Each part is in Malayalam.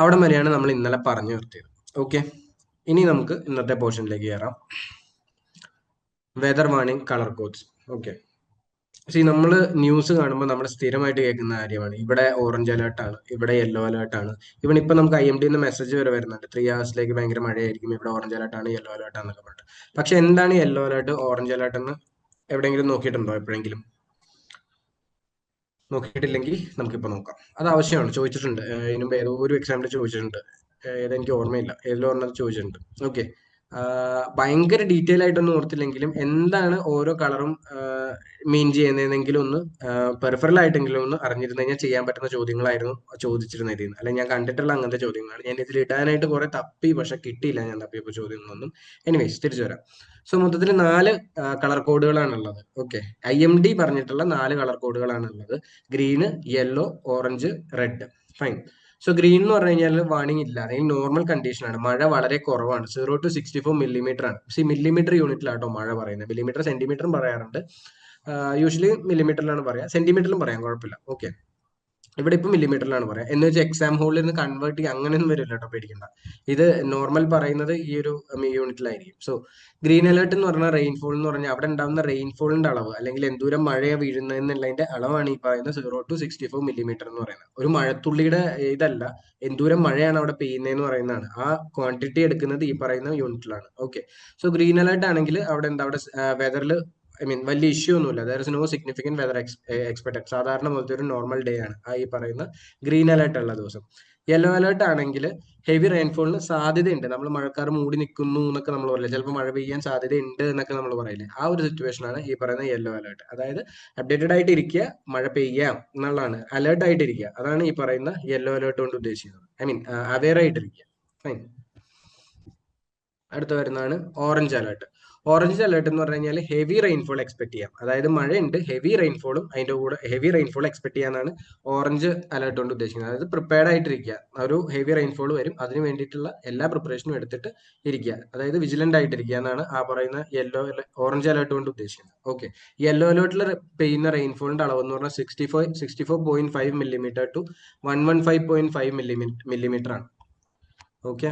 അവിടെ വരെയാണ് നമ്മൾ ഇന്നലെ പറഞ്ഞു നിർത്തിയത്. ഓക്കെ, ഇനി നമുക്ക് ഇന്നത്തെ പോർഷനിലേക്ക് കയറാം. Weather warning, colour codes. Okay, നമ്മൾ ന്യൂസ് കാണുമ്പോൾ നമ്മൾ സ്ഥിരമായിട്ട് കേൾക്കുന്ന കാര്യമാണ്, ഇവിടെ ഓറഞ്ച് അലേർട്ട് ആണ്, ഇവിടെ യെല്ലോ അലേർട്ട് ആണ്. ഇവൻ ഇപ്പൊ നമുക്ക് IMD മെസ്സേജ് വരെ വരുന്നുണ്ട്, 3 hours ഭയങ്കര മഴയായിരിക്കും, ഇവിടെ ഓറഞ്ച് അലേർട്ട് ആണ്, യെല്ലോ അലേർട്ട് ആണെന്നൊക്കെ പറഞ്ഞിട്ട്. പക്ഷെ എന്താണ് യെല്ലോ അലേർട്ട്, ഓറഞ്ച് അലേർട്ട് എന്ന് എവിടെയെങ്കിലും നോക്കിയിട്ടുണ്ടോ? എപ്പോഴെങ്കിലും നോക്കിയിട്ടില്ലെങ്കിൽ നമുക്കിപ്പോൾ നോക്കാം. അത് ആവശ്യമാണ്, ചോദിച്ചിട്ടുണ്ട്. ഇതിനു മുമ്പ് ഏതോ ഒരു എക്സാമിൽ ചോദിച്ചിട്ടുണ്ട്. ഏതെനിക്ക് ഓർമ്മയില്ല, ഏതിലോ ഒരെണ്ണം ചോദിച്ചിട്ടുണ്ട്. ഓക്കെ, ഭയങ്കര ഡീറ്റെയിൽ ആയിട്ടൊന്നും ഓർത്തില്ലെങ്കിലും എന്താണ് ഓരോ കളറും മീൻ ചെയ്യുന്നതെങ്കിലും ഒന്ന് പെർഫറൽ ആയിട്ടെങ്കിലും ഒന്ന് അറിഞ്ഞിരുന്നു കഴിഞ്ഞാൽ ചെയ്യാൻ പറ്റുന്ന ചോദ്യങ്ങളായിരുന്നു ചോദിച്ചിരുന്നത് ഇതിൽ നിന്ന്. അല്ലെങ്കിൽ ഞാൻ കണ്ടിട്ടുള്ള അങ്ങനത്തെ ചോദ്യങ്ങളാണ്. ഞാൻ ഇതിൽ ഇടാനായിട്ട് കുറെ തപ്പി, പക്ഷെ കിട്ടിയില്ല ഞാൻ തപ്പിയപ്പോൾ ചോദ്യങ്ങളൊന്നും. എനിവേസ്, തിരിച്ചു വരാം. സോ മൊത്തത്തിൽ 4 കളർ കോഡുകളാണ് ഉള്ളത്. ഓക്കെ, IMD പറഞ്ഞിട്ടുള്ള 4 കളർ കോഡുകളാണ് ഉള്ളത്: green, yellow, orange, red. Fine. So green എന്ന് പറഞ്ഞു കഴിഞ്ഞാൽ വാണിംഗ് ഇല്ല, അല്ലെങ്കിൽ നോർമൽ കണ്ടീഷൻ ആണ്, മഴ വളരെ കുറവാണ്, 0 to 64 millimeter ആണ്. മില്ലിമീറ്റർ യൂണിറ്റിലാട്ടോ മഴ പറയുന്നത്. മില്ലിമീറ്റർ സെന്റിമീറ്ററും പറയാറുണ്ട്, യൂഷ്വലി മില്ലിമീറ്ററിലാണ് പറയാം, സെന്റിമീറ്ററിലും പറയാം, കുഴപ്പമില്ല. ഓക്കെ, ഇവിടെ ഇപ്പം മില്ലിമീറ്ററിലാണ് പറയാം. എന്ന് വെച്ചാൽ എക്സാം ഹോളിൽ നിന്ന് കൺവേർട്ട് ചെയ്യുക അങ്ങനെയൊന്നും വരില്ല കേട്ടോ, പേടിക്കണ്ട. ഇത് നോർമൽ പറയുന്നത് ഈ ഒരു യൂണിറ്റിലായിരിക്കും. സോ ഗ്രീൻ അലേർട്ട് എന്ന് പറഞ്ഞാൽ റെയിൻഫോൾ എന്ന് പറഞ്ഞാൽ അവിടെ ഉണ്ടാകുന്ന റെയിൻഫോളിന്റെ അളവ്, അല്ലെങ്കിൽ എന്തോരം മഴയാണ് വീഴുന്നതെന്നുള്ളതിന്റെ അളവാണ് ഈ പറയുന്ന 0 to 64 millimeter എന്ന് പറയുന്നത്. ഒരു മഴത്തുള്ളിയുടെ ഇതല്ല, എന്തോരം മഴയാണ് അവിടെ പെയ്യുന്നതെന്ന് പറയുന്നതാണ്. ആ ക്വാണ്ടിറ്റി എടുക്കുന്നത് ഈ പറയുന്ന യൂണിറ്റിലാണ്. ഓക്കെ, സോ ഗ്രീൻ അലേർട്ട് ആണെങ്കിൽ അവിടെ എന്താ, അവിടെ വെതറിൽ വലിയ ഇഷ്യൂ ഒന്നുമില്ല, there is no significant weather expected. സാധാരണ പോലത്തെ ഒരു നോർമൽ ഡേ ആണ് ആ ഈ പറയുന്ന ഗ്രീൻ അലേർട്ട് ഉള്ള ദിവസം. യെല്ലോ അലേർട്ട് ആണെങ്കിൽ ഹെവി റെയിൻഫോളിന് സാധ്യതയുണ്ട്. നമ്മൾ മഴക്കാർ മൂടി നിൽക്കുന്നു എന്നൊക്കെ നമ്മൾ പറയില്ല, ചിലപ്പോൾ മഴ പെയ്യാൻ സാധ്യതയുണ്ട് എന്നൊക്കെ നമ്മൾ പറയില്ലേ, ആ ഒരു സിറ്റുവേഷൻ ആണ് ഈ പറയുന്ന യെല്ലോ അലേർട്ട്. അതായത് അപ്ഡേറ്റഡ് ആയിട്ട് ഇരിക്കുക, മഴ പെയ്യാം എന്നുള്ളതാണ്, അലേർട്ട് ആയിട്ടിരിക്കുക, അതാണ് ഈ പറയുന്ന യെല്ലോ അലേർട്ട് കൊണ്ട് ഉദ്ദേശിക്കുന്നത്. അവെയർ ആയിട്ടിരിക്കുക. ഫൈൻ. അടുത്ത വരുന്നതാണ് ഓറഞ്ച് അലേർട്ട്. ഓറഞ്ച് അലേർട്ട് എന്ന് പറഞ്ഞു കഴിഞ്ഞാൽ ഹെവി റെയിൻഫോൾ എക്സ്പെക്ട് ചെയ്യാം, അതായത് മഴയുണ്ട്, ഹെവി റെയിൻഫോളും അതിന്റെ കൂടെ ഹെവി റെയിൻഫോൾ എക്സ്പെക്ട് ചെയ്യാനാണ് ഓറഞ്ച് അലേർട്ട് കൊണ്ട് ഉദ്ദേശിക്കുന്നത്. അതായത് പ്രിപ്പയർഡ് ആയിട്ടിരിക്കുക, ഒരു ഹെവി റെയിൻഫോൾ വരും, അതിന് വേണ്ടിയിട്ടുള്ള എല്ലാ പ്രിപ്പറേഷനും എടുത്തിട്ട് ഇരിക്കുക, അതായത് വിജിലന്റ് ആയിട്ടിരിക്കുക എന്നാണ് ആ പറയുന്ന ഓറഞ്ച് അലേർട്ട് കൊണ്ട് ഉദ്ദേശിക്കുന്നത്. ഓക്കെ, യെല്ലോ അലേർട്ടിൽ പെയ്യുന്ന റെയിൻഫോളിന്റെ അളവ് എന്ന് പറഞ്ഞാൽ 64.5 millimeter to 115.5 millimeter ആണ്. ഓക്കെ,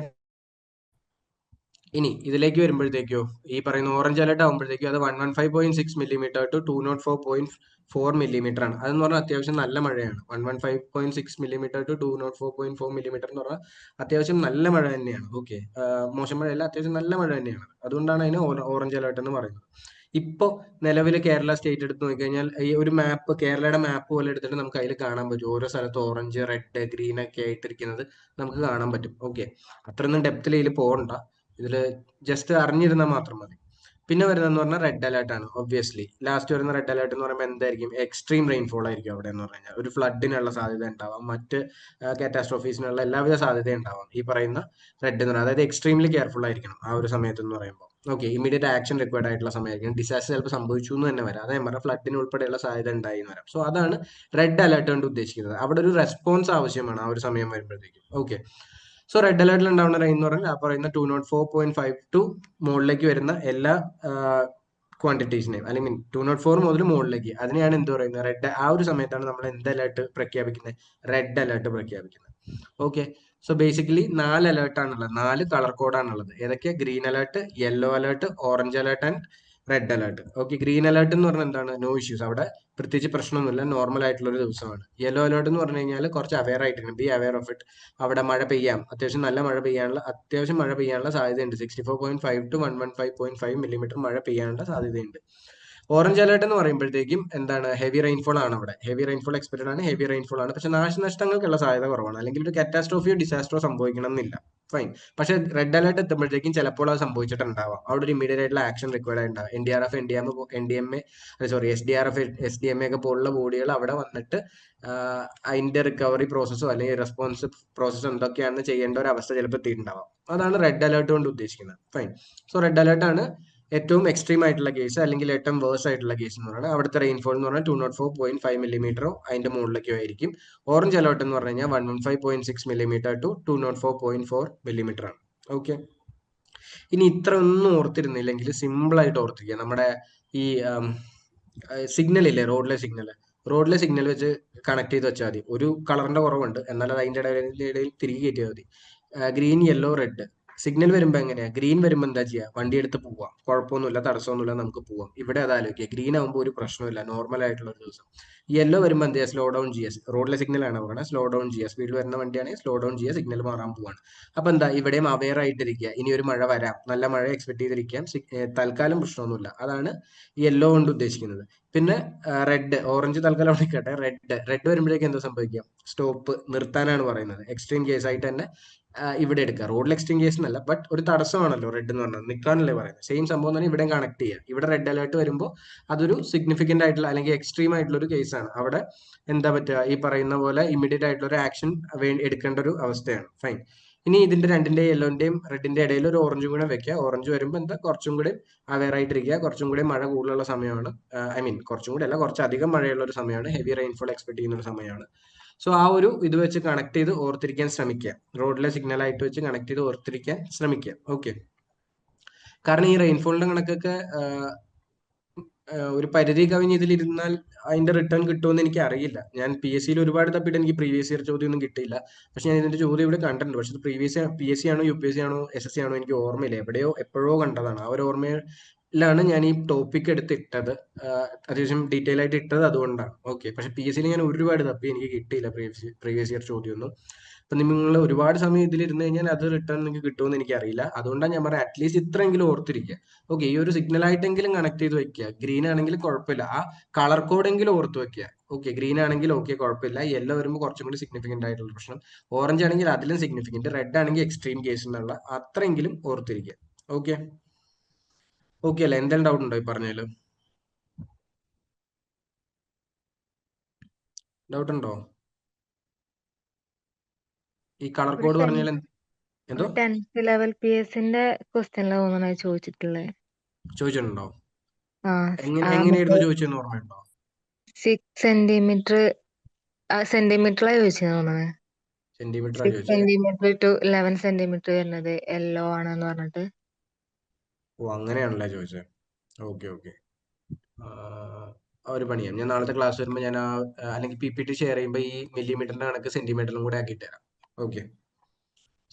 ഇനി ഇതിലേക്ക് വരുമ്പോഴത്തേക്കോ, ഈ പറയുന്ന ഓറഞ്ച് അലേർട്ട് ആകുമ്പോഴത്തേക്കും അത് 115.6 millimeter to 204.4 ആണ്. അതെന്ന് പറഞ്ഞാൽ അത്യാവശ്യം നല്ല മഴയാണ്. 115.6 millimeter to 204.4 എന്ന് പറഞ്ഞാൽ അത്യാവശ്യം നല്ല മഴ തന്നെയാണ്. ഓക്കെ, മോശം മഴയല്ല, അത്യാവശ്യം നല്ല മഴ തന്നെയാണ്. അതുകൊണ്ടാണ് അതിന് ഓറഞ്ച് അലേർട്ട് എന്ന് പറയുന്നത്. ഇപ്പോ നിലവിൽ കേരള സ്റ്റേറ്റ് എടുത്ത് നോക്കിക്കഴിഞ്ഞാൽ ഈ ഒരു മാപ്പ്, കേരളയുടെ മാപ്പ് പോലെ എടുത്തിട്ട് നമുക്ക് അതിൽ കാണാൻ പറ്റും, ഓരോ സ്ഥലത്ത് ഓറഞ്ച്, റെഡ്, ഗ്രീൻ ഒക്കെ ആയിട്ടിരിക്കുന്നത് നമുക്ക് കാണാൻ പറ്റും. ഓക്കെ, അത്രയൊന്നും ഡെപ്തിൽ ഇതിൽ പോകണ്ട, ഇതില് ജസ്റ്റ് അറിഞ്ഞിരുന്നാൽ മാത്രം മതി. പിന്നെ വരുന്നതെന്ന് പറഞ്ഞാൽ റെഡ് അലേർട്ട് ആണ്. ഒബ്വിയസ്ലി ലാസ്റ്റ് വരുന്ന റെഡ് അലേർട്ട് എന്ന് പറയുമ്പോൾ എന്തായിരിക്കും, എക്സ്ട്രീം റെയിൻഫോൾ ആയിരിക്കും അവിടെ എന്ന് പറഞ്ഞു കഴിഞ്ഞാൽ. ഒരു ഫ്ലഡിനുള്ള സാധ്യത ഉണ്ടാവാം, മറ്റ് കാറ്റാസ്ട്രോഫീസിനുള്ള എല്ലാവിധ സാധ്യത ഉണ്ടാവാം ഈ പറയുന്ന റെഡ് എന്ന് പറയുന്നത്. അതായത് എക്സ്ട്രീംലി കെയർഫുൾ ആയിരിക്കണം ആ ഒരു സമയത്ത് എന്ന് പറയുമ്പോൾ. ഓക്കെ, ഇമീഡിയറ്റ് ആക്ഷൻ റിക്വയർഡ് ആയിട്ടുള്ള സമയമായിരിക്കും. ഡിസാസ്റ്റർ ചിലപ്പോൾ സംഭവിച്ചു എന്ന് തന്നെ വരാം, അതായത് പറഞ്ഞാൽ ഫ്ലഡിന് ഉൾപ്പെടെയുള്ള സാധ്യത ഉണ്ടായി എന്ന് വരാം. സോ അതാണ് റെഡ് അലേർട്ട് കൊണ്ട് ഉദ്ദേശിക്കുന്നത്. അവിടെ ഒരു റെസ്പോൺസ് ആവശ്യമാണ് ആ ഒരു സമയം വരുമ്പോഴത്തേക്കും. ഓക്കെ, സോ റെഡ് അലേർട്ടിൽ ഉണ്ടാവുന്ന റെയിൻ എന്ന് പറഞ്ഞാൽ ആ പറയുന്ന 204.5 ടു മുകളിലേക്ക് വരുന്ന എല്ലാ ക്വാണ്ടിറ്റീസിനെയും, അല്ലെങ്കിൽ 204 മുതൽ മുകളിലേക്ക്, അതിനെയാണ് എന്ത് പറയുന്നത്, റെഡ്. ആ ഒരു സമയത്താണ് നമ്മൾ എന്ത് അലേർട്ട് പ്രഖ്യാപിക്കുന്നത്, റെഡ് അലേർട്ട് പ്രഖ്യാപിക്കുന്നത്. ഓക്കെ, സോ ബേസിക്കലി 4 അലേർട്ടാണുള്ളത്, 4 കളർ കോഡാണുള്ളത്. ഏതൊക്കെ? Green alert, yellow alert, orange alert and red alert. Okay, green alert എന്ന് പറഞ്ഞാൽ എന്താണ്, നോ ഇഷ്യൂസ്, അവിടെ പ്രത്യേകിച്ച് പ്രശ്നമൊന്നുമില്ല, നോർമൽ ആയിട്ടുള്ള ഒരു ദിവസമാണ്. യെല്ലോ അലേർട്ട് എന്ന് പറഞ്ഞു കഴിഞ്ഞാൽ കുറച്ച് അവെയർ ആയിട്ടുണ്ട്, ബി അവെയർ ഓഫ് ഇറ്റ്, അവിടെ മഴ പെയ്യാം, അത്യാവശ്യം നല്ല മഴ പെയ്യാനുള്ള സാധ്യതയുണ്ട്. 64.5 to 115.5 മഴ പെയ്യാനുള്ള സാധ്യതയുണ്ട്. ഓറഞ്ച് അലേർട്ട് എന്ന് പറയുമ്പോഴത്തേക്കും എന്താണ്, ഹെവി റെയിൻഫോൾ ആണ്, അവിടെ ഹെവി റെയിൻഫോൾ എക്സ്പെക്ടഡ് ആണ്, ഹെവി റെയിൻഫോൾ ആണ്, പക്ഷെ നാശനഷ്ടങ്ങൾക്കുള്ള സാധ്യത കുറവാണ്, അല്ലെങ്കിൽ ഒരു കാറ്റാസ്ട്രോഫിയോ ഡിസാസ്റ്ററോ സംഭവിക്കണം എന്നില്ല. ഫൈൻ. പക്ഷെ റെഡ് അലേർട്ട് എത്തുമ്പോഴത്തേക്കും ചിലപ്പോൾ അത് സംഭവിച്ചിട്ടുണ്ടാവാം, അവിടെ ഒരു ഇമീഡിയറ്റ് ആയിട്ടുള്ള ആക്ഷൻ റിക്വയർഡ് ആയിട്ടുണ്ടാവും. SDRF, SDMA ഒക്കെ പോലുള്ള ബോഡികൾ അവിടെ വന്നിട്ട് അതിന്റെ റിക്കവറി പ്രോസസ്സോ അല്ലെങ്കിൽ റെസ്പോൺസ് പ്രോസസ്സോ എന്തൊക്കെയാണെന്ന് ചെയ്യേണ്ട ഒരു അവസ്ഥ ചിലപ്പോൾ എത്തിയിട്ടുണ്ടാവാം. അതാണ് റെഡ് അലേർട്ട് കൊണ്ട് ഉദ്ദേശിക്കുന്നത്. ഫൈൻ. സോ റെഡ് അലേർട്ട് ആണ് ഏറ്റവും എക്സ്ട്രീം ആയിട്ടുള്ള കേസ്, അല്ലെങ്കിൽ ഏറ്റവും വേഴ്സ് ആയിട്ടുള്ള കേസ് എന്ന് പറയുന്നത്. അവിടുത്തെ റെയിൻഫോൾ എന്ന് പറഞ്ഞാൽ 204.5 millimeter അതിന്റെ മുകളിലേക്കോ ആയിരിക്കും. ഓറഞ്ച് അലേർട്ട് എന്ന് പറഞ്ഞു കഴിഞ്ഞാൽ 115.6 millimeter to 204.4 millimeter ആണ്. ഓക്കെ, ഇനി ഇത്ര ഒന്നും ഓർത്തിരുന്നില്ലെങ്കിൽ സിമ്പിൾ ആയിട്ട് ഓർത്തിരിക്കുക, നമ്മുടെ ഈ സിഗ്നൽ ഇല്ലേ, റോഡിലെ സിഗ്നൽ, റോഡിലെ സിഗ്നൽ വെച്ച് കണക്ട് ചെയ്ത് വെച്ചാൽ മതി. ഒരു കളറിന്റെ കുറവുണ്ട്, എന്നാൽ അത് അതിന്റെ ഇടയിൽ തിരികെ കയറ്റിയാൽ മതി. ഗ്രീൻ, യെല്ലോ, റെഡ് സിഗ്നൽ വരുമ്പോൾ എങ്ങനെയാ? ഗ്രീൻ വരുമ്പോൾ എന്താ ചെയ്യുക? വണ്ടി എടുത്ത് പോവാം, കുഴപ്പമൊന്നുമില്ല, തടസ്സമൊന്നുമില്ല, നമുക്ക് പോവാം. ഇവിടെ അത് ആലോചിക്കുക, ഗ്രീൻ ആകുമ്പോൾ ഒരു പ്രശ്നമില്ല, നോർമൽ ആയിട്ടുള്ള ഒരു ദിവസം. യെല്ലോ വരുമ്പോൾ എന്ത് ചെയ്യുക? സ്ലോ ഡൗൺ ചെയ്യുക. റോഡിലെ സിഗ്നലാണ് പറയുന്നത്, സ്ലോ ഡൗൺ ചെയ്യുക. സ്പീഡിൽ വരുന്ന വണ്ടിയാണെങ്കിൽ സ്ലോ ഡൗൺ ചെയ്യുക, സിഗ്നൽ മാറാൻ പോവാണ്. അപ്പൊ എന്താ, ഇവിടെയും അവെയർ ആയിട്ടിരിക്കുക. ഇനി ഒരു മഴ വരാം, നല്ല മഴ എക്സ്പെക്ട് ചെയ്തിരിക്കാം, തൽക്കാലം പ്രശ്നമൊന്നുമില്ല. അതാണ് യെല്ലോ കൊണ്ട് ഉദ്ദേശിക്കുന്നത്. പിന്നെ റെഡ്, ഓറഞ്ച് തൽക്കാലം അവിടെ നിൽക്കട്ടെ. റെഡ് വരുമ്പോഴേക്കും എന്താ സംഭവിക്കുക? സ്റ്റോപ്പ്, നിർത്താനാണ് പറയുന്നത്. എക്സ്ട്രീം കേസ് ആയിട്ട് തന്നെ ഇവിടെ എടുക്കുക. റോഡിൽ എക്സ്ട്രീം കേസ് എന്നല്ല, ബട്ട് ഒരു തടസ്സമാണല്ലോ റെഡ് എന്ന് പറഞ്ഞത്, നിൽക്കാനല്ലേ പറയുന്നത്. സെയിം സംഭവം തന്നെ ഇവിടെ കണക്ട് ചെയ്യുക. ഇവിടെ റെഡ് അലേർട്ട് വരുമ്പോൾ അതൊരു സിഗ്നിഫിക്കന്റ് ആയിട്ടുള്ള അല്ലെങ്കിൽ എക്സ്ട്രീം ആയിട്ടുള്ള ഒരു കേസാണ്. അവിടെ എന്താ പറ്റുക? ഈ പറയുന്ന പോലെ ഇമ്മീഡിയറ്റ് ആയിട്ടുള്ള ഒരു ആക്ഷൻ എടുക്കേണ്ട ഒരു അവസ്ഥയാണ്. ഫൈൻ. ഇനി ഇതിന്റെ രണ്ടിന്റെ യെല്ലോന്റെയും റെഡിന്റെ ഇടയിൽ ഒരു ഓറഞ്ചും കൂടെ വെക്കുക. ഓറഞ്ച് വരുമ്പോൾ എന്താ, കുറച്ചും കൂടി അവെയർ ആയിട്ടിരിക്കുക. കുറച്ചും കൂടി മഴ കൂടുതലുള്ള സമയമാണ്. ഐ മീൻ കുറച്ചും കൂടി അല്ല, കുറച്ചധികം മഴയുള്ള ഒരു സമയമാണ്. ഹെവി റെയിൻഫോൾ എക്സ്പെക്ട് ചെയ്യുന്ന ഒരു സമയമാണ്. സോ ആ ഒരു ഇത് വെച്ച് കണക്ട് ചെയ്ത് ഓർത്തിരിക്കാൻ ശ്രമിക്കുക. റോഡിലെ സിഗ്നൽ ആയിട്ട് വെച്ച് കണക്ട് ചെയ്ത് ഓർത്തിരിക്കാൻ ശ്രമിക്കുക. ഓക്കെ. കാരണം ഈ റെയിൻഫോളിന്റെ കണക്കൊക്കെ ഒരു പരിധി കവിഞ്ഞ് ഇതിലിരുന്നാൽ അതിന്റെ റിട്ടേൺ കിട്ടുമെന്ന് എനിക്ക് അറിയില്ല. ഞാൻ PSCയിൽ ഒരുപാട് തപ്പിയിട്ട് എനിക്ക് പ്രീവിയസ് ഇയർ ചോദ്യം ഒന്നും കിട്ടിയില്ല. പക്ഷെ ഞാൻ ഇതിന്റെ ചോദ്യം ഇവിടെ കണ്ടിട്ടുണ്ട്. പക്ഷെ പ്രീവിയസ് PSC ആണോ UPSC ആണോ SSC ആണോ എനിക്ക് ഓർമ്മയില്ല. എവിടെയോ എപ്പോഴോ കണ്ടതാണ്. ആ ഒരു ഓർമ്മയിലാണ് ഞാൻ ഈ ടോപ്പിക് എടുത്തിട്ടത്. അത്യാവശ്യം ഡീറ്റെയിൽ ആയിട്ട് ഇട്ടത് അതുകൊണ്ടാണ്. ഓക്കെ. പക്ഷെ PSCയിൽ ഞാൻ ഒരുപാട് തപ്പി, എനിക്ക് കിട്ടിയില്ല പ്രീവിയസ് ഇയർ ചോദ്യമൊന്നും. അപ്പൊ നിങ്ങൾ ഒരുപാട് സമയം ഇതിലിരുന്ന് കഴിഞ്ഞാൽ അത് റിട്ടേൺ നിങ്ങൾക്ക് കിട്ടുമെന്ന് എനിക്കറിയില്ല. അതുകൊണ്ടാണ് ഞാൻ പറഞ്ഞത് അറ്റ്ലീസ്റ്റ് ഇത്രയെങ്കിലും ഓർത്തിരിക്കുക. ഓക്കെ, ഈ ഒരു സിഗ്നൽ ആയിട്ടെങ്കിലും കണക്ട് ചെയ്ത് വെക്കുക. ഗ്രീൻ ആണെങ്കിൽ കുഴപ്പമില്ല, ആ കളർ കോഡ് എങ്കിലും ഓർത്ത് വെക്കുക. ഓക്കെ, ഗ്രീൻ ആണെങ്കിൽ ഓക്കെ കുഴപ്പമില്ല, യെല്ലോ വരുമ്പോൾ കുറച്ചും കൂടി സിഗ്നിഫിക്കന്റ് ആയിട്ടുള്ള പ്രശ്നം, ഓറഞ്ച് ആണെങ്കിൽ അതിലും സിഗ്നിഫിക്കന്റ്, റെഡ് ആണെങ്കിൽ എക്സ്ട്രീം കേസ് എന്നുള്ള അത്രയെങ്കിലും ഓർത്തിരിക്കുക. ഓക്കെ. ഓക്കെ അല്ലേ? എന്തെങ്കിലും ഡൗട്ട് ഉണ്ടോ ഈ പറഞ്ഞാല്? ഡൗട്ട് ഉണ്ടോ ഈ കളർ ഒരു കോഡ് പറഞ്ഞാൽ? എന്തോ 10th ലെവൽ PSന്റെ ക്വസ്റ്റ്യനിലാണ് തോന്നുന്നത് ചോദിച്ചിട്ടുള്ളത്. ചോദിച്ചിട്ടുണ്ടോ? ആ എങ്ങനെയായിരുന്നു ചോദിച്ചതെന്ന് ഓർമ്മയുണ്ടോ? 6 സെന്റിമീറ്റർ സെന്റിമീറ്ററിലാണ് ചോദിച്ചത് തോന്നുന്നത്. സെന്റിമീറ്ററാ 6 ചോദിച്ചത്? സെന്റിമീറ്റർ ടു 11 സെന്റിമീറ്റർ വരുന്നത് യെല്ലോ ആണെന്ന് പറഞ്ഞിട്ട്. ഓ, അങ്ങനെയാണല്ലേ ചോദിച്ചത്. Okay okay. ഒരു പണിയാം, ഞാൻ നാളത്തെ ക്ലാസ് വരുമ്പോൾ ഞാൻ അല്ലെങ്കിൽ PPT ഷെയർ ചെയ്യുമ്പോൾ ഈ മില്ലിമീറ്ററിന്റെ കണക്ക് സെന്റിമീറ്ററിലും കൂടെ ആക്കിയിട്ട് തരാം. ഓക്കെ,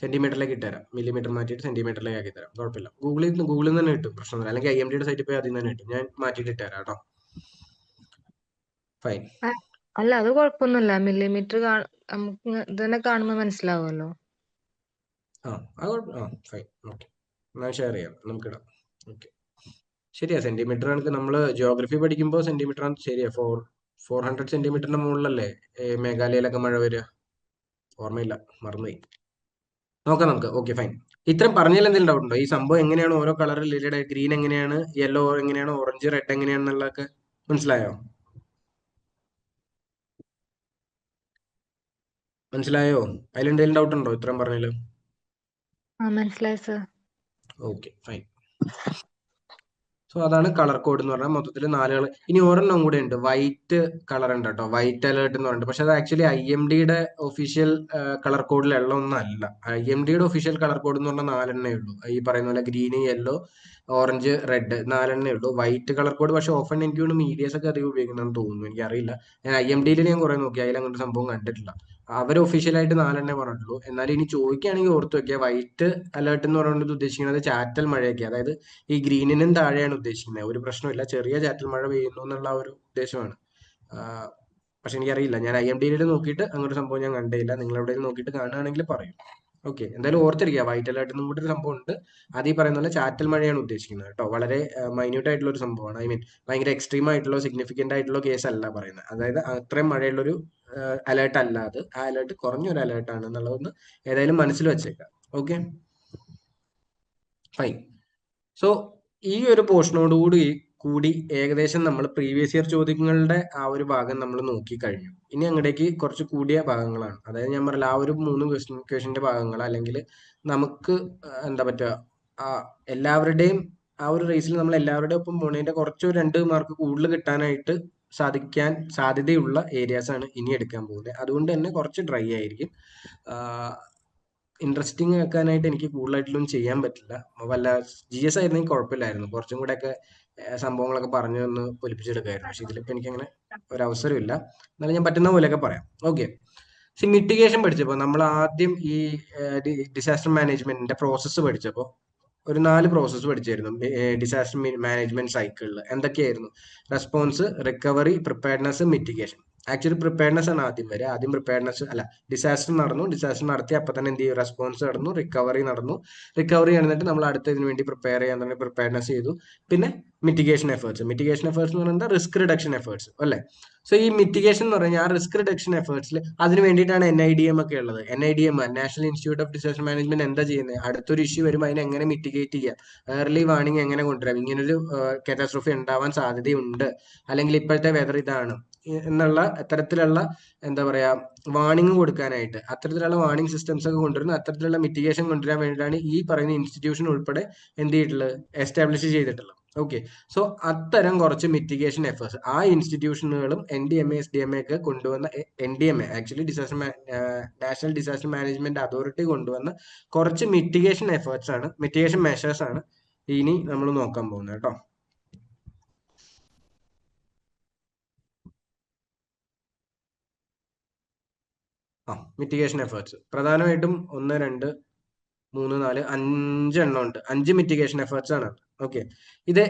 സെന്റിമീറ്ററിലേക്ക് ഇട്ടുതരാം. മില്ലിമീറ്റർ മാറ്റിയിട്ട് സെന്റിമീറ്ററിലേക്ക് ആക്കി തരാം, കുഴപ്പമില്ല. ഗൂഗിളിൽ നിന്ന് തന്നെ കിട്ടും, പ്രശ്നമൊന്നുമില്ല. അല്ലെങ്കിൽ IMDയുടെ സൈറ്റിൽ പോയി അതിൽ നിന്ന് തന്നെ കിട്ടും. ഞാൻ മാറ്റിയിട്ട് ഇട്ടുതരാം കേട്ടോ. ഫൈൻ. അല്ല, അത് കുഴപ്പമൊന്നുമില്ല. മില്ലിമീറ്റർ നമുക്ക് ഇതന്നെ കാണുമ്പോൾ മനസ്സിലാവുമല്ലോ. ഫൈൻ. ഓക്കെ, ഞാൻ ഷെയർ ചെയ്യാം, നമുക്കിടാം. ഓക്കെ, ശരിയാ. സെന്റിമീറ്റർ കണക്ക് നമ്മൾ ജിയോഗ്രഫി പഠിക്കുമ്പോൾ സെന്റിമീറ്റർ ആണ് ശരിയാ. 400 സെന്റിമീറ്ററിന്റെ മുകളിലല്ലേ മേഘാലയയിലൊക്കെ മഴ വരിക? ഓർമ്മയില്ല, മറന്നുപോയി. നോക്കാം നമുക്ക്. Okay, fine. ഇത്രയും പറഞ്ഞാൽ എന്തെങ്കിലും ഡൗട്ട് ഉണ്ടോ? ഈ സംഭവം എങ്ങനെയാണ് ഓരോ കളർ റിലേറ്റഡ്, ഗ്രീൻ എങ്ങനെയാണ്, യെല്ലോ എങ്ങനെയാണ്, ഓറഞ്ച് റെഡ് എങ്ങനെയാണെന്നുള്ളതൊക്കെ മനസ്സിലായോ? മനസ്സിലായോ? അതിലെന്തെങ്കിലും ഡൗട്ട് ഉണ്ടോ ഇത്രയും പറഞ്ഞാല്? മനസ്സിലായി സർ. Okay, fine. സോ അതാണ് കളർ കോഡ് എന്ന് പറഞ്ഞാൽ മൊത്തത്തിൽ 4 കളർ. ഇനി ഒരെണ്ണം കൂടെ ഉണ്ട്, വൈറ്റ് കളർ ഉണ്ട് കേട്ടോ, വൈറ്റ് അലേർട്ട് എന്ന് പറഞ്ഞിട്ട്. പക്ഷെ അത് ആക്ച്വലി IMDയുടെ ഒഫീഷ്യൽ കളർ കോഡിലുള്ള ഒന്നല്ല. IMDയുടെ ഒഫീഷ്യൽ കളർ കോഡ് എന്ന് പറഞ്ഞാൽ 4 ഉള്ളൂ. ഈ പറയുന്ന പോലെ ഗ്രീന്, യെല്ലോ, ഓറഞ്ച്, റെഡ് 4 ഉള്ളൂ. വൈറ്റ് കളർ കോഡ് പക്ഷെ ഓഫൻ എനിക്ക് തോന്നുന്നു മീഡിയസ് ഒക്കെ അധികം ഉപയോഗിക്കുന്നതെന്ന് തോന്നുന്നു, എനിക്കറിയില്ല. ഞാൻ IMDയിൽ ഞാൻ കുറെ നോക്കി, അതിൽ അങ്ങനത്തെ സംഭവം കണ്ടിട്ടില്ല. അവർ ഒഫീഷ്യലായിട്ട് 4 പറഞ്ഞിട്ടുള്ളൂ. എന്നാൽ ഇനി ചോദിക്കുകയാണെങ്കിൽ ഓർത്ത് വെക്കുക, വൈറ്റ് അലേർട്ട് എന്ന് പറയുന്നത് ഉദ്ദേശിക്കുന്നത് ചാറ്റൽ മഴയൊക്കെ, അതായത് ഈ ഗ്രീനിനും താഴെയാണ് ഉദ്ദേശിക്കുന്നത്. ഒരു പ്രശ്നമില്ല, ചെറിയ ചാറ്റൽ മഴ പെയ്യുന്നു എന്നുള്ള ഒരു ഉദ്ദേശമാണ്. പക്ഷെ എനിക്കറിയില്ല, ഞാൻ IMDയിൽ നോക്കിയിട്ട് അങ്ങനൊരു സംഭവം ഞാൻ കണ്ടില്ല. നിങ്ങൾ എവിടെയെങ്കിലും നോക്കിയിട്ട് കാണുകയാണെങ്കിൽ പറയും. ഓക്കെ, എന്തായാലും ഓർത്തിരിക്കുക, വൈറ്റ് അലേർട്ട് എന്നും കൂടി ഒരു സംഭവം ഉണ്ട്. അത് ഈ പറയുന്ന പോലെ ചാറ്റൽ മഴയാണ് ഉദ്ദേശിക്കുന്നത് കേട്ടോ. വളരെ മൈന്യൂട്ട് ആയിട്ടുള്ള ഒരു സംഭവമാണ്. ഐ മീൻ ഭയങ്കര എക്സ്ട്രീം ആയിട്ടുള്ള സിഗ്നിഫിക്കന്റ് ആയിട്ടുള്ള കേസ് അല്ല പറയുന്നത്. അതായത് അത്രയും മഴയുള്ളൊരു അലേർട്ട് അല്ല അത്. ആ അലേർട്ട് കുറഞ്ഞൊരു അലേർട്ടാണ് എന്നുള്ളതൊന്ന് ഏതായാലും മനസ്സിൽ വെച്ചേക്കാം. Okay, fine. സോ ഈ ഒരു പോർഷനോട് കൂടി ഏകദേശം നമ്മൾ പ്രീവിയസ് ഇയർ ചോദ്യങ്ങളുടെ ആ ഒരു ഭാഗം നമ്മൾ നോക്കി കഴിഞ്ഞു. ഇനി അങ്ങോട്ടേക്ക് കുറച്ച് കൂടിയ ഭാഗങ്ങളാണ്. അതായത് ഞാൻ പറഞ്ഞില്ല, ആ ഒരു 3 ക്വസ്റ്റ്യന്റെ ഭാഗങ്ങൾ, അല്ലെങ്കിൽ നമുക്ക് എന്താ പറ്റുക, എല്ലാവരുടെയും ആ ഒരു റേസിൽ നമ്മൾ എല്ലാവരുടെയും ഒപ്പം പോണതിന്റെ കുറച്ച് 2 മാർക്ക് കൂടുതൽ കിട്ടാനായിട്ട് സാധിക്കാൻ സാധ്യതയുള്ള ഏരിയാസ് ആണ് ഇനി എടുക്കാൻ പോകുന്നത്. അതുകൊണ്ട് തന്നെ കുറച്ച് ഡ്രൈ ആയിരിക്കും. ഇൻട്രസ്റ്റിംഗ് ആക്കാനായിട്ട് എനിക്ക് കൂടുതലായിട്ടൊന്നും ചെയ്യാൻ പറ്റില്ല. വല്ല GS ആയിരുന്നെങ്കിൽ കുഴപ്പമില്ലായിരുന്നു, കുറച്ചും കൂടെ ഒക്കെ സംഭവങ്ങളൊക്കെ പറഞ്ഞു ഒന്ന് പൊലിപ്പിച്ചെടുക്കായിരുന്നു. പക്ഷെ ഇതിലിപ്പോ എനിക്കങ്ങനെ ഒരു അവസരമില്ല. എന്നാലും ഞാൻ പറ്റുന്ന പോലെയൊക്കെ പറയാം. ഓക്കെ. മിറ്റിഗേഷൻ പഠിച്ചപ്പോൾ നമ്മൾ ആദ്യം ഈ ഡിസാസ്റ്റർ മാനേജ്മെന്റിന്റെ പ്രോസസ്സ് പഠിച്ചപ്പോൾ ഒരു 4 പ്രോസസ്സ് പഠിച്ചായിരുന്നു ഡിസാസ്റ്റർ മാനേജ്മെന്റ് സൈക്കിളിൽ. എന്തൊക്കെയായിരുന്നു? Response, recovery, preparedness, mitigation. Actually preparedness ആണ് ആദ്യം വരിക. ആദ്യം പ്രിപ്പയർനെസ് അല്ല, ഡിസാസ്റ്റർ നടന്നു. ഡിസാസ്റ്റർ നടത്തി അപ്പൊ തന്നെ എന്ത് ചെയ്യും? റെസ്പോൺസ് നടന്നു, റിക്കവറി നടന്നു. റിക്കവറി നടന്നിട്ട് നമ്മൾ അടുത്തതിന് വേണ്ടി പ്രിപ്പയർ ചെയ്യാൻ തന്നെ പ്രിപ്പയർനെസ് ചെയ്തു. പിന്നെ മിറ്റിഗേഷൻ എഫേർട്സ്. മിറ്റിഗേഷൻ എഫേർട്സ് എന്ന് പറയുന്നത് റിസ്ക് റിഡക്ഷൻ എഫേർട്സ് അല്ലേ? സോ ഈ മിറ്റിഗേഷൻ എന്ന് പറഞ്ഞാൽ ആ റിസ്ക് റിഡക്ഷൻ എഫേർട്സിൽ അതിന് വേണ്ടിയിട്ടാണ് NIDM ഒക്കെ ഉള്ളത്. NIDM, national institute of disaster management, എന്താ ചെയ്യുന്നത്? അടുത്തൊരു ഇഷ്യൂ വരുമ്പോൾ അതിനെ എങ്ങനെ മിറ്റിഗേറ്റ് ചെയ്യാം, ഏർലി വാർണിംഗ് എങ്ങനെ കൊണ്ടുവരാം, ഇങ്ങനൊരു കാറ്റാസ്ട്രോഫി ഉണ്ടാവാൻ സാധ്യതയുണ്ട്, അല്ലെങ്കിൽ ഇപ്പോഴത്തെ വെതർ ഇതാണ് എന്നുള്ള അത്തരത്തിലുള്ള എന്താ പറയാ വാർണിംഗ് കൊടുക്കാനായിട്ട് അത്തരത്തിലുള്ള വാർണിംഗ് സിസ്റ്റംസ് ഒക്കെ കൊണ്ടുവരുന്നു. അത്തരത്തിലുള്ള മിറ്റിഗേഷൻ കൊണ്ടുവരാൻ വേണ്ടിയിട്ടാണ് ഈ പറയുന്ന ഇൻസ്റ്റിറ്റ്യൂഷൻ ഉൾപ്പെടെ എന്ത് ചെയ്തിട്ടുള്ളത്? എസ്റ്റാബ്ലിഷ് ചെയ്തിട്ടുള്ളത്. ഓക്കെ. സോ അത്തരം കുറച്ച് മിറ്റിഗേഷൻ എഫേർട്സ് ആ ഇൻസ്റ്റിറ്റ്യൂഷനുകളും NDMA SDMA ഒക്കെ കൊണ്ടുവന്ന NDMA actually national disaster management authority കൊണ്ടുവന്ന കുറച്ച് മിറ്റിഗേഷൻ എഫേർട്സ് ആണ്, മിറ്റിഗേഷൻ മെഷേഴ്സ് ആണ് ഇനി നമ്മൾ നോക്കാൻ പോകുന്നത് കേട്ടോ. മിറ്റിഗേഷൻ എഫേർട്സ് പ്രധാനമായിട്ടും 1, 2, 3, 4, 5 എണ്ണം ഉണ്ട്. 5 മിറ്റിഗേഷൻ എഫേർട്സ് ആണ്. ഓക്കെ. ഇത്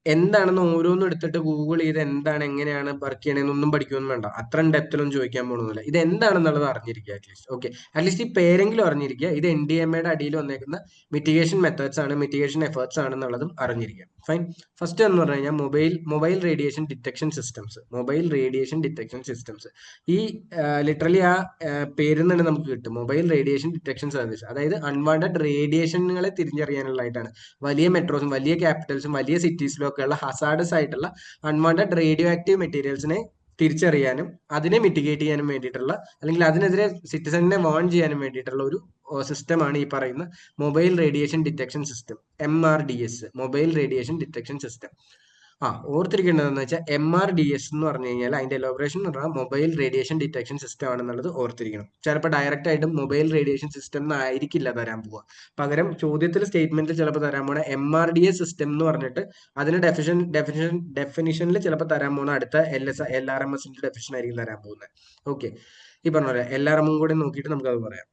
എന്താണെന്ന് ഓരോന്നും എടുത്തിട്ട് ഗൂഗിൾ ചെയ്ത് എന്താണ് എങ്ങനെയാണ് വർക്ക് ചെയ്യണമെന്നൊന്നും പഠിക്കുകയൊന്നും വേണ്ട. അത്ര ഡെപ്തിലൊന്നും ചോദിക്കാൻ പോകുന്നില്ല. ഇത് എന്താണെന്നുള്ളത് അറിഞ്ഞിരിക്കുക അറ്റ്ലീസ്റ്റ്. ഓക്കെ. അറ്റ്ലീസ്റ്റ് ഈ പേരെങ്കിലും അറിഞ്ഞിരിക്കുക. ഇത് NDMA അടിയിൽ വന്നേക്കുന്ന മിറ്റിഗേഷൻ മെത്തേഡ്സ് ആണ്, മിറ്റിഗേഷൻ എഫേർട്സ് ആണെന്നുള്ളതും അറിഞ്ഞിരിക്കുക. ഫൈൻ. ഫസ്റ്റ് എന്ന് പറഞ്ഞു കഴിഞ്ഞാൽ mobile radiation detection systems. Mobile radiation detection systems. ഈ ലിറ്ററലി ആ പേരിൽ നിന്ന് നമുക്ക് കിട്ടും, മൊബൈൽ റേഡിയേഷൻ ഡിറ്റക്ഷൻ സർവീസ്. അതായത് അൺവാണ്ടഡ് റേഡിയേഷനുകളെ തിരിച്ചറിയാനുള്ളതായിട്ടാണ്. വലിയ മെട്രോസും വലിയ ക്യാപിറ്റൽസും വലിയ സിറ്റീസിലും ഒക്കെ ഉള്ള ഹസാഡസ് ആയിട്ടുള്ള അൺവാണ്ടഡ് റേഡിയോ ആക്റ്റീവ് മെറ്റീരിയൽസിനെ തിരിച്ചറിയാനും അതിനെ മിറ്റിഗേറ്റ് ചെയ്യാനും വേണ്ടിയിട്ടുള്ള, അല്ലെങ്കിൽ അതിനെതിരെ സിറ്റിസണിനെ വാൺ ചെയ്യാനും വേണ്ടിയിട്ടുള്ള ഒരു സിസ്റ്റമാണ് ഈ പറയുന്ന mobile radiation detection system, MRDS, mobile radiation detection system. ഓർത്തിരിക്കേണ്ടതെന്ന് വെച്ചാൽ MRDS എന്ന് പറഞ്ഞു കഴിഞ്ഞാൽ അതിന്റെ എലോബറേഷൻ എന്ന് പറഞ്ഞാൽ മൊബൈൽ റേഡിയേഷൻ ഡിറ്റക്ഷൻ സിസ്റ്റം ആണെന്നുള്ളത് ഓർത്തിരിക്കണം. ചിലപ്പോൾ ഡയറക്റ്റ് ആയിട്ട് മൊബൈൽ റേഡിയേഷൻ സിസ്റ്റം എന്നായിരിക്കില്ല തരാൻ പോവുക. പകരം ചോദ്യത്തിൽ സ്റ്റേറ്റ്മെന്റിൽ ചിലപ്പോൾ തരാൻ പോണ MRDS സിസ്റ്റം എന്ന് പറഞ്ഞിട്ട് അതിന് ഡെഫിനിഷനിൽ ചിലപ്പോൾ തരാൻ പോകുന്ന അടുത്ത LRMSന്റെ ഡെഫിനിഷൻ ആയിരിക്കും തരാൻ പോകുന്നത്. ഓക്കെ. ഈ പറഞ്ഞ പോലെ LRM കൂടെ നോക്കിയിട്ട് നമുക്കത് പറയാം.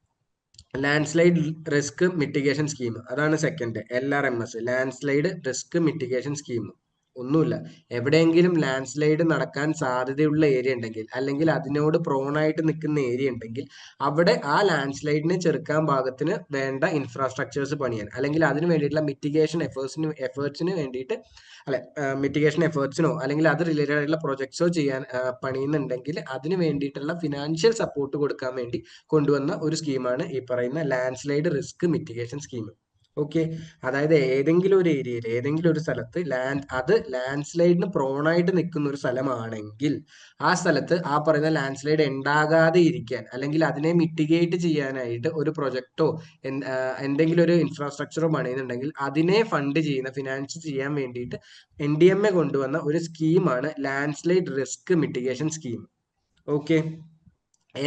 ലാൻഡ്സ്ലൈഡ് റിസ്ക് മിറ്റിഗേഷൻ സ്കീം, അതാണ് second. LRMS, landslide risk mitigation scheme. ഒന്നുമില്ല, എവിടെയെങ്കിലും ലാൻഡ്സ്ലൈഡ് നടക്കാൻ സാധ്യതയുള്ള ഏരിയ ഉണ്ടെങ്കിൽ, അല്ലെങ്കിൽ അതിനോട് പ്രോണായിട്ട് നിൽക്കുന്ന ഏരിയ ഉണ്ടെങ്കിൽ, അവിടെ ആ ലാൻഡ്സ്ലൈഡിനെ ചെറുക്കാൻ പാകത്തിന് വേണ്ട ഇൻഫ്രാസ്ട്രക്ചേഴ്സ് പണിയാൻ, അല്ലെങ്കിൽ അതിന് വേണ്ടിയിട്ടുള്ള മിറ്റിഗേഷൻ എഫേർട്സിന് വേണ്ടിയിട്ട്, അല്ലെ മിറ്റിഗേഷൻ എഫേർട്സിനോ അല്ലെങ്കിൽ അത് റിലേറ്റഡ് ആയിട്ടുള്ള പ്രൊജക്ട്സോ ചെയ്യാൻ പണിയുന്നുണ്ടെങ്കിൽ അതിന് വേണ്ടിയിട്ടുള്ള ഫിനാൻഷ്യൽ സപ്പോർട്ട് കൊടുക്കാൻ വേണ്ടി കൊണ്ടുവന്ന ഒരു സ്കീമാണ് ഈ പറയുന്ന landslide risk mitigation scheme. Okay. അതായത് ഏതെങ്കിലും ഒരു ഏരിയയിൽ, ഏതെങ്കിലും ഒരു സ്ഥലത്ത് ലാൻഡ്സ്ലൈഡിന് പ്രോണായിട്ട് നിൽക്കുന്ന ഒരു സ്ഥലമാണെങ്കിൽ ആ സ്ഥലത്ത് ആ പറയുന്ന ലാൻഡ്സ്ലൈഡ് ഉണ്ടാകാതെ ഇരിക്കാൻ, അല്ലെങ്കിൽ അതിനെ മിറ്റിഗേറ്റ് ചെയ്യാനായിട്ട് ഒരു പ്രൊജക്റ്റോ എന്തെങ്കിലും ഒരു ഇൻഫ്രാസ്ട്രക്ചറോ പണിയുന്നുണ്ടെങ്കിൽ അതിനെ ഫണ്ട് ചെയ്യുന്ന, ഫിനാൻസ് ചെയ്യാൻ വേണ്ടിയിട്ട് NDMA കൊണ്ടുവന്ന ഒരു സ്കീമാണ് landslide risk mitigation scheme. Okay.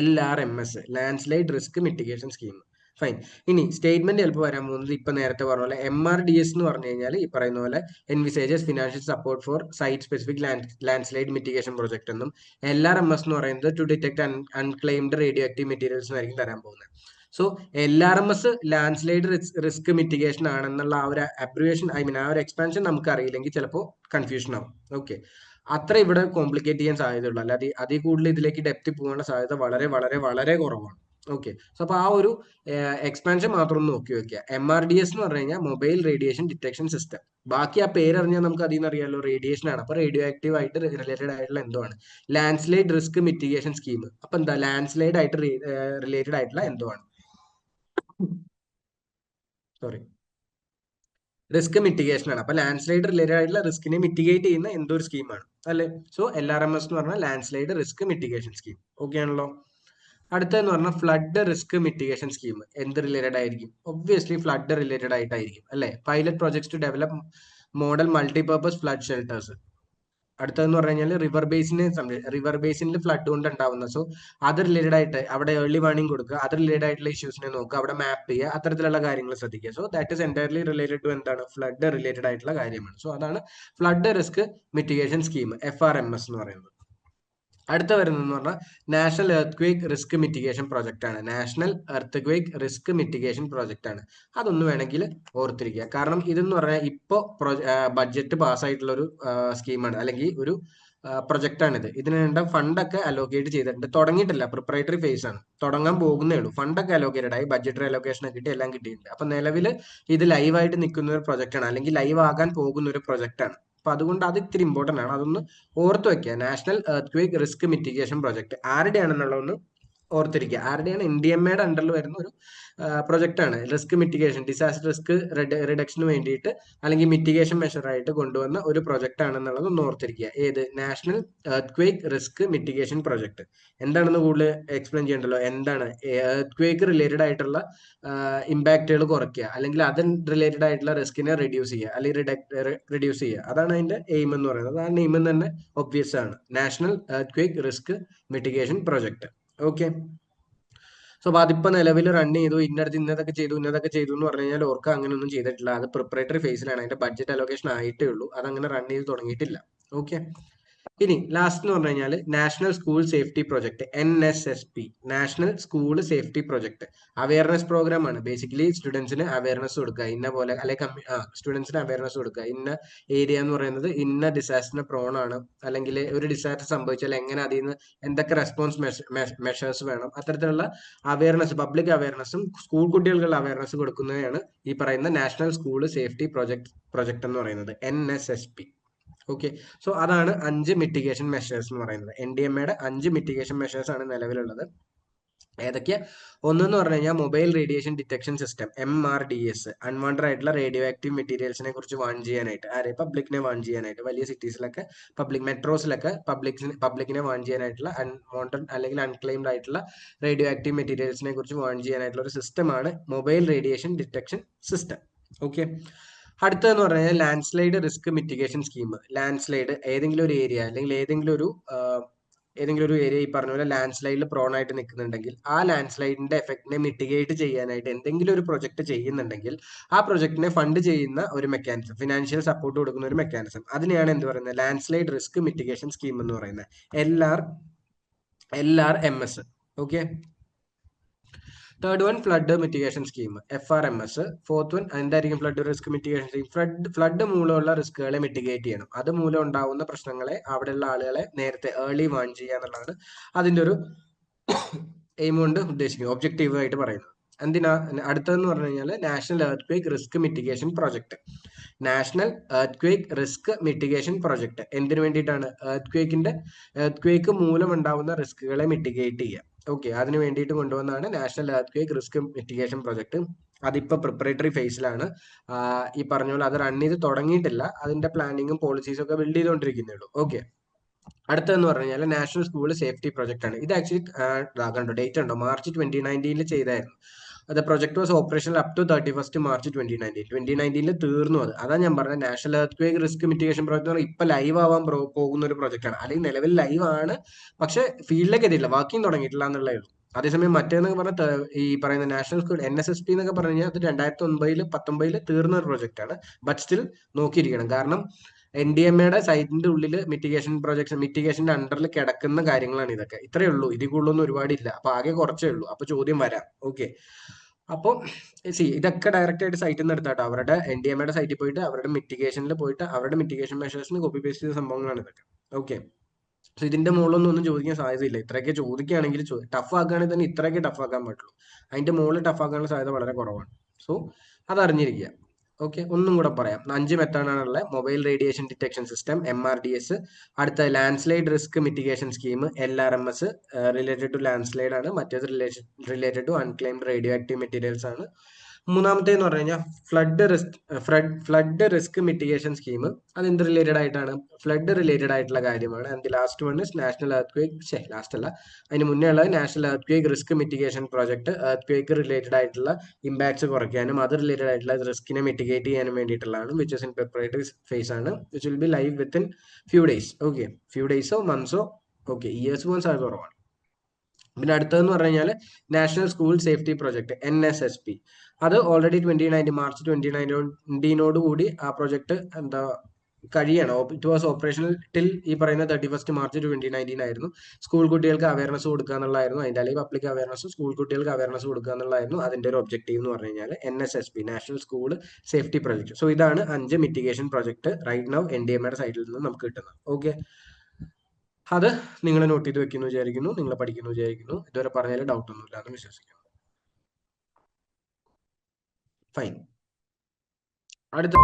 LRMS, landslide risk mitigation scheme. Fine. ഇനി സ്റ്റേറ്റ്മെന്റ് ചിലപ്പോൾ വരാൻ പോകുന്നത് ഇപ്പൊ നേരത്തെ പറഞ്ഞ പോലെ MRDS എന്ന് പറഞ്ഞു കഴിഞ്ഞാൽ ഈ പറയുന്ന പോലെ envisages financial support for site specific landslide mitigation project എന്നും, LRMS എന്ന് പറയുന്നത് to detect unclaimed radioactive materials എന്നായിരിക്കും തരാൻ പോകുന്നത്. So LRMS landslide risk mitigation ആണെന്നുള്ള ആ ഒരു അബ്രിവേഷൻ, ആ ഒരു എക്സ്പാൻഷൻ നമുക്ക് അറിയില്ലെങ്കിൽ ചിലപ്പോൾ കൺഫ്യൂഷൻ ആവും. ഓക്കെ. അത്ര ഇവിടെ കോംപ്ലിക്കേറ്റ് ചെയ്യാൻ സാധ്യതയുള്ളൂ, അല്ലാതെ അതിൽ കൂടുതൽ ഇതിലേക്ക് ഡെപ്തി പോകാനുള്ള സാധ്യത വളരെ വളരെ വളരെ കുറവാണ്. ഓക്കെ. സോ അപ്പൊ ആ ഒരു എക്സ്പാൻഷൻ മാത്രം ഒന്ന് നോക്കി വെക്കുക. MRDS എന്ന് പറഞ്ഞു കഴിഞ്ഞാൽ മൊബൈൽ റേഡിയേഷൻ ഡിറ്റക്ഷൻ സിസ്റ്റം. ബാക്കി ആ പേരറിഞ്ഞാൽ നമുക്ക് അതിൽ നിന്ന് അറിയാലോ, റേഡിയേഷൻ ആണ്. അപ്പൊ റേഡിയോ ആക്റ്റീവ് ആയിട്ട് റിലേറ്റഡ് ആയിട്ടുള്ള എന്തോ ആണ് ലാൻഡ്സ്ലൈഡ് റിസ്ക് മിറ്റിഗേഷൻ സ്കീം. അപ്പൊ എന്താ ലാൻഡ്സ്ലൈഡ് ആയിട്ട് റിലേറ്റഡ് ആയിട്ടുള്ള എന്തോ ആണ്, സോറി, റിസ്ക് മിറ്റിഗേഷൻ ആണ്. അപ്പൊ ലാൻഡ്സ്ലൈഡ് റിലേറ്റഡ് ആയിട്ടുള്ള റിസ്കിനെ മിറ്റിഗേറ്റ് ചെയ്യുന്ന എന്തോ ഒരു സ്കീമാണ് അല്ലെ? സോ LRMS എന്ന് പറഞ്ഞാൽ landslide risk mitigation scheme. Okay ആണല്ലോ. അടുത്തതെന്ന് പറഞ്ഞാൽ ഫ്ലഡ് റിസ്ക് മിറ്റിഗേഷൻ സ്കീം. എന്ത് റിലേറ്റഡ് ആയിരിക്കും? ഒബ്വിയസ്ലി ഫ്ലഡ് റിലേറ്റഡ് ആയിട്ടായിരിക്കും അല്ലെ? Pilot projects to develop model multipurpose flood shelters. അടുത്തതെന്ന് പറഞ്ഞു കഴിഞ്ഞാൽ റിവർ ബേസിനിൽ ഫ്ലഡ് കൊണ്ട് ഉണ്ടാവുന്ന, സോ അത് റിലേറ്റഡ് ആയിട്ട് അവിടെ ഏർലി വാർണിംഗ് കൊടുക്കുക, അത് റിലേറ്റഡ് ആയിട്ടുള്ള ഇഷ്യൂസിനെ നോക്കുക, അവിടെ മാപ്പ് ചെയ്യുക, അത്തരത്തിലുള്ള കാര്യങ്ങൾ ശ്രദ്ധിക്കുക. So that is entirely related to എന്താണ്? ഫ്ലഡ് റിലേറ്റഡ് ആയിട്ടുള്ള കാര്യമാണ്. സോ അതാണ് flood risk mitigation scheme, FRMS എന്ന് പറയുന്നത്. അടുത്ത വരുന്നതെന്ന് പറഞ്ഞാൽ national earth risk mitigation project ആണ്. National earth risk mitigation project ആണ്. അതൊന്ന് വേണമെങ്കിൽ ഓർത്തിരിക്കുക. കാരണം ഇതെന്ന് പറഞ്ഞാൽ ഇപ്പോൾ ബഡ്ജറ്റ് പാസ്സായിട്ടുള്ള ഒരു സ്കീമാണ്, അല്ലെങ്കിൽ ഒരു പ്രൊജക്റ്റ് ആണിത്. ഇതിന് വേണ്ട ഫണ്ടൊക്കെ അലോക്കേറ്റ് ചെയ്തിട്ടുണ്ട്. തുടങ്ങിയിട്ടില്ല, പ്രിപ്പറേറ്ററി ഫേസ് ആണ്, തുടങ്ങാൻ പോകുന്നേ ഉള്ളൂ. ഫണ്ടൊക്കെ അലോക്കേറ്റഡ് ആയി, ബഡ്ജറ്ററി അലോക്കേഷൻ ഒക്കെ കിട്ടി, എല്ലാം കിട്ടിയിട്ടുണ്ട്. അപ്പൊ നിലവിൽ ഇത് ലൈവായിട്ട് നിൽക്കുന്ന ഒരു പ്രൊജക്റ്റ് ആണ്, അല്ലെങ്കിൽ ലൈവ് ആകാൻ പോകുന്ന ഒരു പ്രൊജക്റ്റ് ആണ്. അപ്പൊ അതുകൊണ്ട് അത് ഇത്തിരി ഇമ്പോർട്ടന്റ് ആണ്, അതൊന്ന് ഓർത്ത് വെക്കുക. National earth risk mitigation project ആരുടെയാണെന്നുള്ളതൊന്ന് ഓർത്തിരിക്കുക. ആരുടെയാണ്? NDMA അണ്ടറിൽ വരുന്ന ഒരു പ്രൊജക്റ്റ് ആണ്. റിസ്ക് മിറ്റിഗേഷൻ, ഡിസാസ്റ്റർ റിസ്ക് റിഡക്ഷന് വേണ്ടിയിട്ട് അല്ലെങ്കിൽ മിറ്റിഗേഷൻ മെഷർ ആയിട്ട് കൊണ്ടുവന്ന ഒരു പ്രൊജക്റ്റ് ആണെന്നുള്ളത് ഒന്ന് ഓർത്തിരിക്കുക. ഏത്? National earth risk mitigation project. എന്താണെന്ന് കൂടുതൽ എക്സ്പ്ലെയിൻ ചെയ്യണ്ടല്ലോ. എന്താണ് എർത്ത് റിലേറ്റഡ് ആയിട്ടുള്ള ഇമ്പാക്റ്റുകൾ കുറയ്ക്കുക, അല്ലെങ്കിൽ അത് റിലേറ്റഡ് ആയിട്ടുള്ള റിസ്കിനെ റെഡ്യൂസ് ചെയ്യുക, അല്ലെങ്കിൽ റെഡ്യൂസ് ചെയ്യുക. അതാണ് അതിന്റെ എയിം എന്ന് പറയുന്നത്. ആ നെയിം തന്നെ ഒബ്വിയസ് ആണ്, national earth risk mitigation project. Okay. So അതിപ്പോ നിലവിൽ റൺ ചെയ്തു, ഇന്നടത്ത് ഇന്നതൊക്കെ ചെയ്തു എന്ന് പറഞ്ഞു കഴിഞ്ഞാൽ ഓർക്ക് അങ്ങനെയൊന്നും ചെയ്തിട്ടില്ല. അത് പ്രിപ്പറേറ്ററി ഫേസിലാണ്, അതിന്റെ ബഡ്ജറ്റ് അലോക്കേഷൻ ആയിട്ടേ ഉള്ളൂ. അതങ്ങനെ റൺ ചെയ്ത് തുടങ്ങിയിട്ടില്ല. ഓക്കെ. ഇനി ലാസ്റ്റ് എന്ന് പറഞ്ഞു കഴിഞ്ഞാൽ national school safety project, NSSP, national school safety project. Awareness program ആണ്. ബേസിക്കലി സ്റ്റുഡൻസിന് അവയർനെസ് കൊടുക്കുക, ഇന്ന പോലെ, അല്ലെങ്കിൽ സ്റ്റുഡൻസിന് അവയർനെസ് കൊടുക്കുക. ഇന്ന ഏരിയ എന്ന് പറയുന്നത് ഇന്ന ഡിസാസ്റ്ററിന് പ്രോൺ ആണ്, അല്ലെങ്കിൽ ഒരു ഡിസാസ്റ്റർ സംഭവിച്ചാൽ എങ്ങനെ അതിൽ നിന്ന് എന്തൊക്കെ റെസ്പോൺസ് മെഷേഴ്സ് വേണം, അത്തരത്തിലുള്ള അവയർനെസ്, പബ്ലിക് അവയർനെസ്സും സ്കൂൾ കുട്ടികൾക്കുള്ള അവയർനെസ് കൊടുക്കുന്നതാണ് ഈ പറയുന്ന നാഷണൽ സ്കൂൾ സേഫ്റ്റി പ്രൊജക്ട് എന്ന് പറയുന്നത്, NSSP. ഓക്കെ. സോ അതാണ് 5 മിറ്റിഗേഷൻ മെഷേഴ്സ് എന്ന് പറയുന്നത്. NDMA 5 മിറ്റിഗേഷൻ മെഷേഴ്സ് ആണ് നിലവിലുള്ളത്. ഏതൊക്കെയാ? ഒന്നെന്ന് പറഞ്ഞു കഴിഞ്ഞാൽ mobile radiation detection system, MRDS. Unwanted ആയിട്ടുള്ള റേഡിയോ ആക്റ്റീവ് മെറ്റീരിയൽസിനെ കുറിച്ച് വാൺ ചെയ്യാനായിട്ട്, പബ്ലിക്കിനെ വാൺ ചെയ്യാനായിട്ട്, വലിയ സിറ്റീസിലൊക്കെ, മെട്രോസിലൊക്കെ പബ്ലിക്കിനെ വാൺ ചെയ്യാനായിട്ടുള്ള അൺവാണ്ടഡ് അല്ലെങ്കിൽ അൺക്ലെയിംഡ് ആയിട്ടുള്ള റേഡിയോ ആക്റ്റീവ് മെറ്റീരിയൽസിനെ കുറിച്ച് വാൺ ചെയ്യാനായിട്ടുള്ള ഒരു സിസ്റ്റമാണ് mobile radiation detection system. Okay. അടുത്തതെന്ന് പറഞ്ഞു കഴിഞ്ഞാൽ land slide risk mitigation scheme. Land slide, ഏതെങ്കിലും ഒരു ഏരിയ, അല്ലെങ്കിൽ ഏതെങ്കിലും ഒരു ഏരിയ ഈ പറഞ്ഞ പോലെ ലാൻഡ് സ്ലൈഡിൽ പ്രോൺ ആയിട്ട് നിൽക്കുന്നുണ്ടെങ്കിൽ, ആ ലാൻഡ് സ്ലൈഡിന്റെ എഫക്റ്റിനെ മിറ്റിഗേറ്റ് ചെയ്യാനായിട്ട് എന്തെങ്കിലും ഒരു പ്രൊജക്ട് ചെയ്യുന്നുണ്ടെങ്കിൽ, ആ പ്രൊജക്ടിനെ ഫണ്ട് ചെയ്യുന്ന ഒരു മെക്കാനിസം, ഫിനാൻഷ്യൽ സപ്പോർട്ട് കൊടുക്കുന്ന ഒരു മെക്കാനിസം, അതിനെയാണ് എന്ത് പറയുന്നത്? Landslide risk mitigation scheme എന്ന് പറയുന്നത്, LRMS. Okay. Third one flood mitigation scheme, FRMS. Fourth one എന്തായിരിക്കും? Flood risk mitigation scheme. Flood മൂലമുള്ള റിസ്കുകളെ മിറ്റിഗേറ്റ് ചെയ്യണം, അത് മൂലം ഉണ്ടാവുന്ന പ്രശ്നങ്ങളെ, അവിടെയുള്ള ആളുകളെ നേരത്തെ ഏർലി വാൺ ചെയ്യുക എന്നുള്ളതാണ് അതിന്റെ ഒരു എയിം കൊണ്ട് ഉദ്ദേശിക്കുന്നത്, ഒബ്ജക്റ്റീവ് ആയിട്ട് പറയുന്നത്. എന്തിനാ? അടുത്തതെന്ന് പറഞ്ഞു കഴിഞ്ഞാൽ national earth risk mitigation project. National earth risk mitigation project എന്തിനു വേണ്ടിയിട്ടാണ്? എർത്ത് മൂലം ഉണ്ടാവുന്ന റിസ്കുകളെ മിറ്റിഗേറ്റ് ചെയ്യുക. ഓക്കെ. അതിന് വേണ്ടിയിട്ട് കൊണ്ടുവന്നാണ് national earth risk mitigation project. അതിപ്പോ പ്രിപ്പറേറ്ററി ഫേസിലാണ്. ഈ പറഞ്ഞ പോലെ അത് റൺ ചെയ്ത് തുടങ്ങിയിട്ടില്ല, അതിന്റെ പ്ലാനിങ്ങും പോളിസീസും ഒക്കെ ബിൽഡ് ചെയ്തുകൊണ്ടിരിക്കുന്നേ ഉള്ളൂ. ഓക്കെ. അടുത്തതെന്ന് പറഞ്ഞു കഴിഞ്ഞാൽ നാഷണൽ സ്കൂൾ സേഫ്റ്റി പ്രൊജക്ട് ആണ്. ഇത് ആക്ച്വലി കണ്ടോ, ഡേറ്റ് ഉണ്ടോ? മാർച്ച് 2019 ചെയ്തായിരുന്നു. അത് project was operational up to 31 March 2019. 2019 തീർന്നു. അതാ ഞാൻ പറഞ്ഞത്, national earth risk mitigation project ഇപ്പൊ ലൈവ് ആവാൻ പോകുന്ന ഒരു പ്രൊജക്ട് ആണ്. അല്ലെങ്കിൽ നിലവിൽ ലൈവ് ആണ്, പക്ഷെ ഫീൽഡിലേക്ക് എത്തിയിട്ടില്ല, വർക്കിംഗ് തുടങ്ങിയിട്ടില്ല എന്നുള്ളേ ഉള്ളൂ. അതേസമയം മറ്റേന്നൊക്കെ പറഞ്ഞാൽ ഈ പറയുന്ന നാഷണൽ സ്കൂൾ NSSP എന്നൊക്കെ പറഞ്ഞു കഴിഞ്ഞാൽ അത് 2019 തീർന്ന ഒരു പ്രൊജക്ട് ആണ്. ബട്ട് സ്റ്റിൽ നോക്കിയിരിക്കണം, കാരണം NDMA സൈറ്റിന്റെ ഉള്ളിൽ മിറ്റിഗേഷന്റെ അണ്ടറിൽ കിടക്കുന്ന കാര്യങ്ങളാണ് ഇതൊക്കെ. ഇത്രയേ ഉള്ളൂ, ഇതിൽ കൂടുതലൊന്നും ഒരുപാടില്ല. അപ്പൊ ആകെ കുറച്ചേ ഉള്ളൂ. അപ്പൊ ചോദ്യം വരാം. ഓക്കെ. അപ്പൊ ഇതൊക്കെ ഡയറക്റ്റ് ആയിട്ട് സൈറ്റിൽ നിന്ന് എടുത്താട്ടോ, അവരുടെ NDMA സൈറ്റിൽ പോയിട്ട് അവരുടെ മിറ്റിഗേഷനിൽ പോയിട്ട് അവരുടെ മിറ്റിഗേഷൻ മെഷേഴ്സിന് കോപ്പി പേസ്റ്റ് ചെയ്ത സംഭവങ്ങളാണ് ഇതൊക്കെ. ഓക്കെ. സോ ഇതിന്റെ മുകളിലൊന്നും ഒന്നും ചോദിക്കാൻ സാധ്യതയില്ല. ഇത്രയൊക്കെ ചോദിക്കുകയാണെങ്കിൽ, ടഫ് ആക്കുകയാണെങ്കിൽ തന്നെ ഇത്രയൊക്കെ ടഫ് ആക്കാൻ പറ്റുള്ളൂ. അതിന്റെ മുകളിൽ ടഫ് ആക്കാനുള്ള സാധ്യത വളരെ കുറവാണ്. സോ അത് അറിഞ്ഞിരിക്കുക. ഓക്കെ. ഒന്നും കൂടെ പറയാം. 5 മെത്തേഡാണുള്ള mobile radiation detection system, MRDS. അടുത്ത landslide risk mitigation scheme, LRMS. Related to landslide ആണ്. മറ്റേത് related to unclaimed radioactive materials ആണ്. മൂന്നാമത്തേന്ന് പറഞ്ഞു കഴിഞ്ഞാൽ ഫ്ലഡ് റിസ്ക് മിറ്റിഗേഷൻ സ്കീം. അത് എന്ത് റിലേറ്റഡ് ആയിട്ടാണ്? ഫ്ലഡ് റിലേറ്റഡ് ആയിട്ടുള്ള കാര്യമാണ്. And last one is national last അല്ല, അതിന് മുന്നേ ഉള്ളത് national risk mitigation project. Related ആയിട്ടുള്ള ഇമ്പാക്ട്സ് കുറയ്ക്കാനും അത് റിലേറ്റഡ് ആയിട്ടുള്ള റിസ്കിനെ മിറ്റിഗേറ്റ് ചെയ്യാനും വേണ്ടിയിട്ടുള്ളതാണ്, which is in preparatory phase ആണ്, which will be live within few days. Okay. Few ഡേയ്സോ മന്ത്സോ. ഓക്കെ. ഇയേഴ്സ് പോകാൻ സാധ്യത കുറവാണ്. പിന്നെ അടുത്തതെന്ന് പറഞ്ഞു കഴിഞ്ഞാൽ national school safety project, NSSP. അത് ഓൾറെഡി മാർച്ച് 2019 കൂടി ആ പ്രൊജക്ട് കഴിയണം. ഇറ്റ് വാസ് ഓപ്പറേഷണൽ ടിൽ ഈ പറയുന്ന 31 മാർച്ച് 2019 ആയിരുന്നു. സ്കൂൾ കുട്ടികൾക്ക് അവയർനെസ് കൊടുക്കുക എന്നുള്ളതായിരുന്നു അതിന്റെ, അല്ലെങ്കിൽ പബ്ലിക് അവയർനെസ്, സ്കൂൾ കുട്ടികൾക്ക് അവയർനെസ് കൊടുക്കുക എന്നുള്ളതായിരുന്നു അതിന്റെ ഒരു ഒബ്ജക്റ്റീവ് എന്ന് പറഞ്ഞു കഴിഞ്ഞാൽ NSSP, national school safety project. So ഇതാണ് 5 മിറ്റിഗേഷൻ പ്രൊജക്ട് റൈറ്റ് നൗ NDMAയുടെ സൈഡിൽ നിന്ന് നമുക്ക് കിട്ടുന്നത്. ഓക്കെ, അത് നിങ്ങൾ നോട്ട് ചെയ്ത് വെക്കുന്നു വിചാരിക്കുന്നു, നിങ്ങൾ പഠിക്കുന്നു വിചാരിക്കുന്നു. ഇതുവരെ പറഞ്ഞാൽ ഡൗട്ട് ഒന്നും ഇല്ലാന്ന് വിശ്വസിക്കുന്നു. ഫൈൻ. അടുത്ത